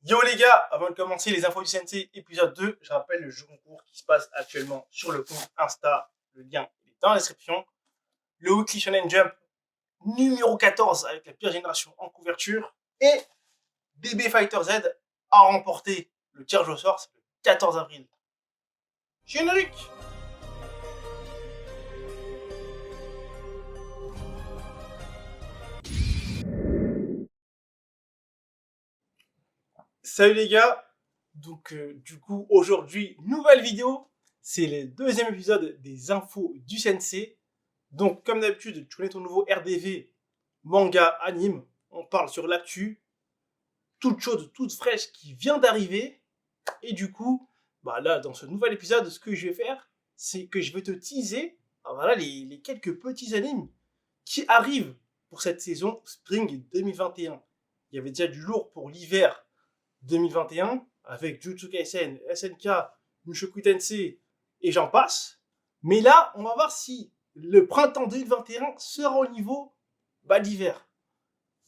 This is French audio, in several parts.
Yo les gars, avant de commencer les infos du CNC épisode 2, je rappelle le jeu concours qui se passe actuellement sur le compte Insta. Le lien est dans la description. Le Weekly Shonen Jump numéro 14 avec la pire génération en couverture. Et BB Fighter Z a remporté le tirage au sort, c'est le 14 avril. Générique! Salut les gars, donc du coup aujourd'hui nouvelle vidéo, c'est le deuxième épisode des infos du CNC. Donc comme d'habitude tu connais ton nouveau RDV, manga, anime, on parle sur l'actu, toute chaude, toute fraîche qui vient d'arriver. Et du coup, bah là dans ce nouvel épisode ce que je vais faire, c'est que je vais te teaser voilà, les quelques petits animes qui arrivent pour cette saison Spring 2021. Il y avait déjà du lourd pour l'hiver 2021 avec Jujutsu Kaisen, SNK, Mushoku Tensei et j'en passe. Mais là, on va voir si le printemps 2021 sera au niveau d'hiver.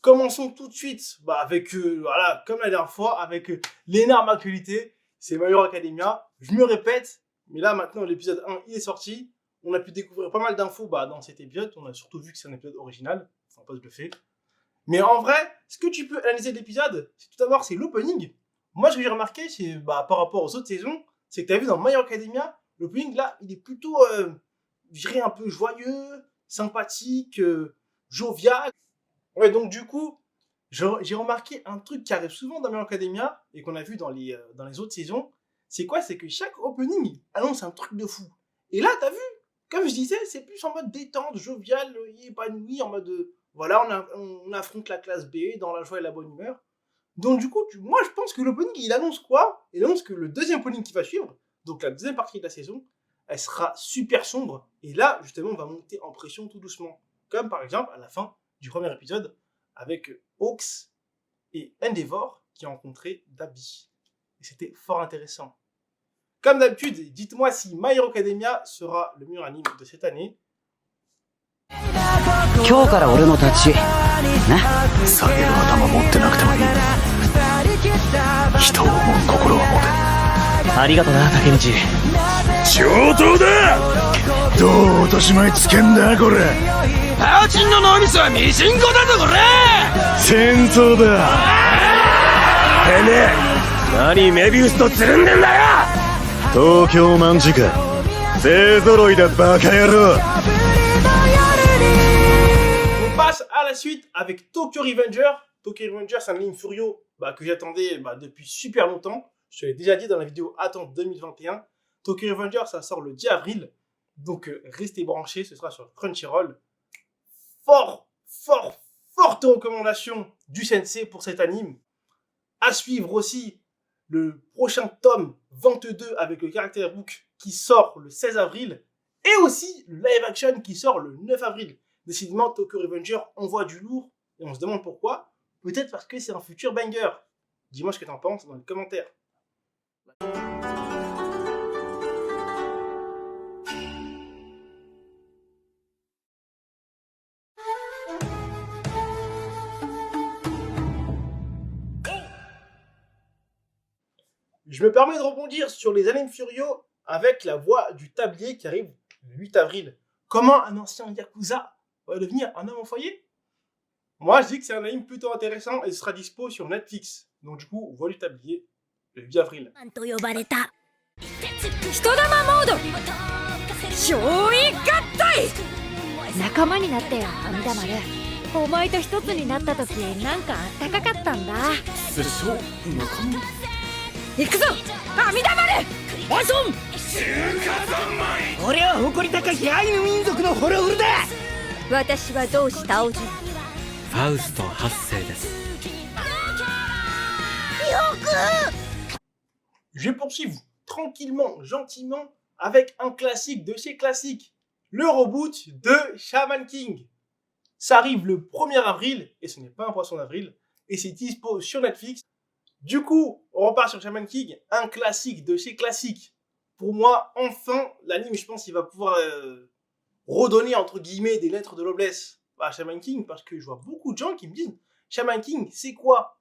Commençons tout de suite avec, voilà, comme la dernière fois, avec l'énorme actualité, c'est My Hero Academia. Je me répète, mais là maintenant l'épisode 1 il est sorti. On a pu découvrir pas mal d'infos dans cet épisode. On a surtout vu que c'est un épisode original, enfin pas le fait. Mais en vrai, ce que tu peux analyser de l'épisode, c'est tout d'abord c'est l'opening. Moi, ce que j'ai remarqué, c'est par rapport aux autres saisons, c'est que tu as vu dans My Hero Academia, l'opening là, il est plutôt, je dirais un peu joyeux, sympathique, jovial. Ouais, donc du coup, j'ai remarqué un truc qui arrive souvent dans My Hero Academia et qu'on a vu dans les autres saisons. C'est quoi? C'est que chaque opening annonce un truc de fou. Et là, t'as vu? Comme je disais, c'est plus en mode détente, jovial, épanoui, en mode voilà, on affronte la classe B dans la joie et la bonne humeur. Donc du coup, moi je pense que l'opening il annonce quoi? Il annonce que le deuxième opening qui va suivre, donc la deuxième partie de la saison, elle sera super sombre. Et là, justement, on va monter en pression tout doucement. Comme par exemple à la fin du premier épisode, avec Hawks et Endeavor qui ont rencontré Dabi. Et c'était fort intéressant. Comme d'habitude, dites-moi si My Hero Academia sera le meilleur anime de cette année. 今日から俺の立ちな下げる頭持ってなくてもいい人を思う心は持てありがとな竹道上等だどう落とし前つけんだこれパーチンの脳みそはミシンコだぞこれ戦闘だてめえ何メビウスとつるんでんだよ東京卍か勢揃いだバカ野郎À la suite avec Tokyo Revenger. Tokyo Revenger, c'est un anime Furio que j'attendais depuis super longtemps. Je te l'ai déjà dit dans la vidéo Attente 2021. Tokyo Revenger, ça sort le 10 avril. Donc restez branchés, ce sera sur Crunchyroll. Forte recommandation du Sensei pour cet anime. À suivre aussi le prochain tome 22 avec le caractère book qui sort le 16 avril. Et aussi le live action qui sort le 9 avril. Décidément, Tokyo Revenger envoie du lourd et on se demande pourquoi. Peut-être parce que c'est un futur banger. Dis-moi ce que t'en penses dans les commentaires. Je me permets de rebondir sur les animes Furio avec la voix du tablier qui arrive le 8 avril. Comment un ancien Yakuza va devenir un homme au foyer? Moi, je dis que c'est un anime plutôt intéressant et ce sera dispo sur Netflix. Donc du coup, voit du tablier le 8 avril. Je vais poursuivre tranquillement, gentiment, avec un classique de chez classiques, le reboot de Shaman King. Ça arrive le 1er avril, et ce n'est pas un poisson d'avril, et c'est dispo sur Netflix. Du coup, on repart sur Shaman King, un classique de chez classiques. Pour moi, enfin, l'anime, je pense qu'il va pouvoir redonner, entre guillemets, des lettres de noblesse à Shaman King, parce que je vois beaucoup de gens qui me disent « Shaman King, c'est quoi ?»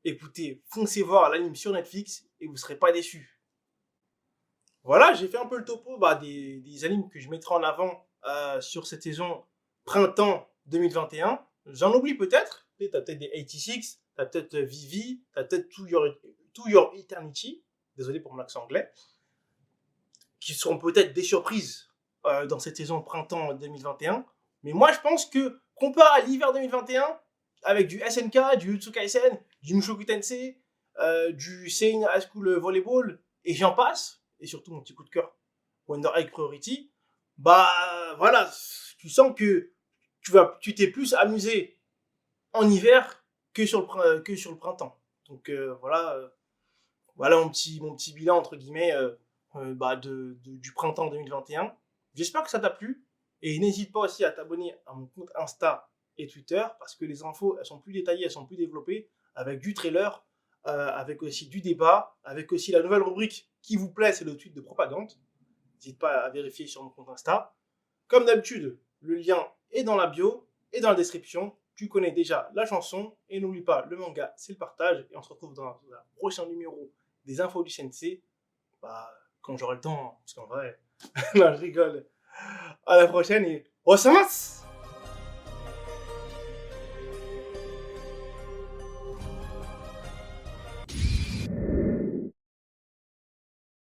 écoutez, foncez voir l'anime sur Netflix et vous ne serez pas déçus. Voilà, j'ai fait un peu le topo des animes que je mettrai en avant sur cette saison printemps 2021. J'en oublie peut-être. T'as peut-être des 86, t'as peut-être Vivi, t'as peut-être To Your Eternity. Désolé pour mon accent anglais. Qui seront peut-être des surprises dans cette saison printemps 2021. Mais moi, je pense que comparé à l'hiver 2021, avec du SNK, du Jujutsu Kaisen, du Mushoku Tensei, du Sein High School Volleyball, et j'en passe, et surtout mon petit coup de cœur, Wonder Egg Priority, bah voilà, tu sens que tu t'es plus amusé en hiver que sur le printemps. Donc voilà mon petit bilan entre guillemets du printemps 2021. J'espère que ça t'a plu et n'hésite pas aussi à t'abonner à mon compte Insta et Twitter parce que les infos elles sont plus détaillées, elles sont plus développées avec du trailer, avec aussi du débat, avec aussi la nouvelle rubrique qui vous plaît, c'est le tweet de propagande. N'hésite pas à vérifier sur mon compte Insta. Comme d'habitude, le lien est dans la bio et dans la description. Tu connais déjà la chanson et n'oublie pas, le manga c'est le partage et on se retrouve dans un prochain numéro des infos du CNC. Quand j'aurai le temps, parce qu'en vrai, non, je rigole. À la prochaine et Osamas!